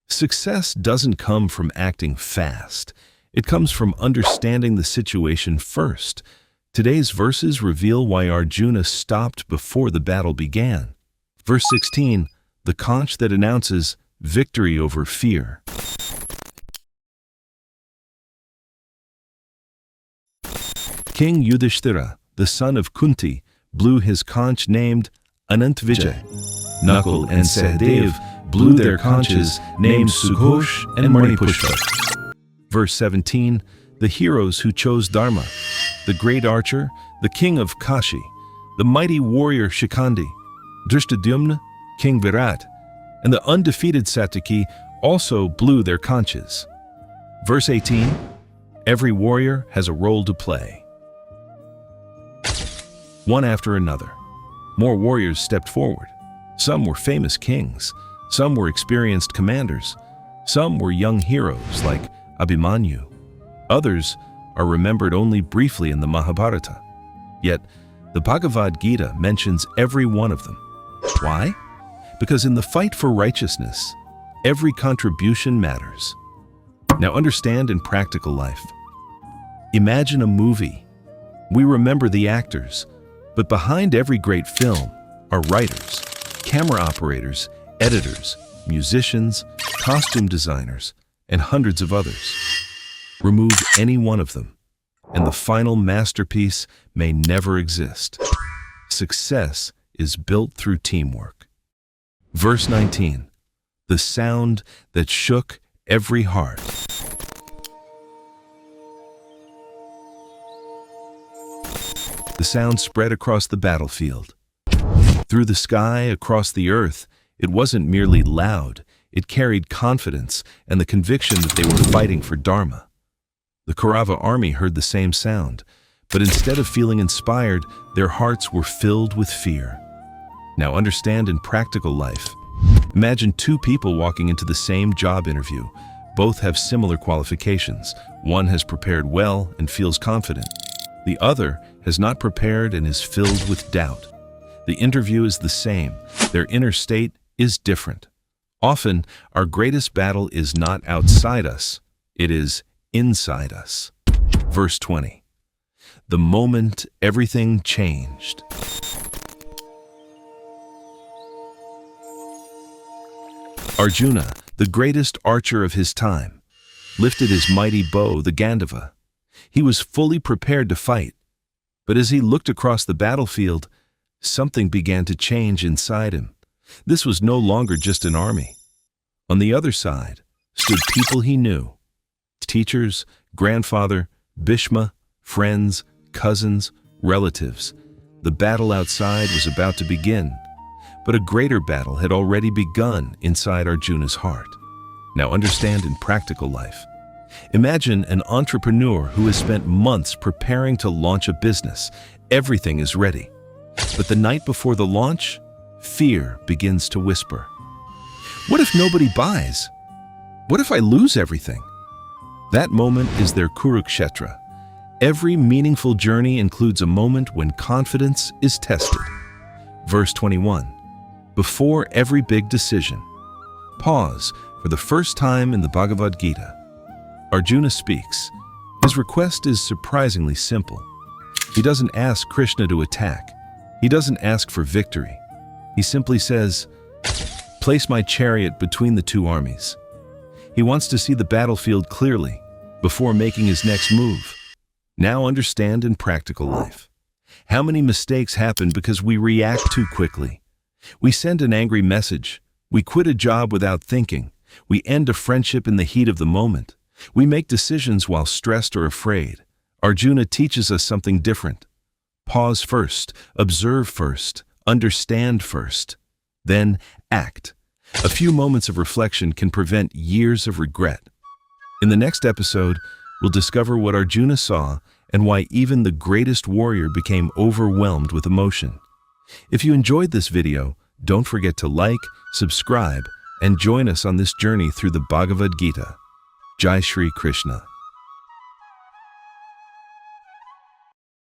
Success doesn't come from acting fast. It comes from understanding the situation first. Today's verses reveal why Arjuna stopped before the battle began. Verse 16, the conch that announces victory over fear. King Yudhishthira, the son of Kunti, blew his conch named Anantvijay. Nakul and Sahadev blew their conches named Sughosh and Manipushpa. Verse 17, the heroes who chose Dharma, the great archer, the king of Kashi, the mighty warrior Shikandi, Drishtadyumna, King Virat, and the undefeated Satyaki also blew their conches. Verse 18, every warrior has a role to play. One after another, more warriors stepped forward. Some were famous kings, some were experienced commanders, some were young heroes like Abhimanyu. Others are remembered only briefly in the Mahabharata. Yet, the Bhagavad Gita mentions every one of them. Why? Because in the fight for righteousness, every contribution matters. Now understand in practical life. Imagine a movie. We remember the actors, but behind every great film are writers, camera operators, editors, musicians, costume designers, and hundreds of others. Remove any one of them, and the final masterpiece may never exist. Success is built through teamwork. Verse 19, the sound that shook every heart. The sound spread across the battlefield. Through the sky, across the earth, it wasn't merely loud, it carried confidence and the conviction that they were fighting for Dharma. The Kaurava army heard the same sound, but instead of feeling inspired, their hearts were filled with fear. Now understand in practical life. Imagine two people walking into the same job interview. Both have similar qualifications. One has prepared well and feels confident. The other has not prepared and is filled with doubt. The interview is the same. Their inner state is different. Often, our greatest battle is not outside us. It is inside us. Verse 20. The moment everything changed. Arjuna, the greatest archer of his time, lifted his mighty bow, the Gandhava. He was fully prepared to fight. But as he looked across the battlefield, something began to change inside him. This was no longer just an army. On the other side stood people he knew. Teachers, grandfather, Bhishma, friends, cousins, relatives. The battle outside was about to begin, but a greater battle had already begun inside Arjuna's heart. Now understand in practical life. Imagine an entrepreneur who has spent months preparing to launch a business. Everything is ready. But the night before the launch, fear begins to whisper. What if nobody buys? What if I lose everything? That moment is their Kurukshetra. Every meaningful journey includes a moment when confidence is tested. Verse 21. Before every big decision, pause. For the first time in the Bhagavad Gita, Arjuna speaks. His request is surprisingly simple. He doesn't ask Krishna to attack. He doesn't ask for victory. He simply says, place my chariot between the two armies. He wants to see the battlefield clearly before making his next move. Now understand in practical life. How many mistakes happen because we react too quickly? We send an angry message. We quit a job without thinking. We end a friendship in the heat of the moment. We make decisions while stressed or afraid. Arjuna teaches us something different. Pause first, observe first, understand first, then act. A few moments of reflection can prevent years of regret. In the next episode, we'll discover what Arjuna saw and why even the greatest warrior became overwhelmed with emotion. If you enjoyed this video, don't forget to like, subscribe, and join us on this journey through the Bhagavad Gita. Jai Shri Krishna.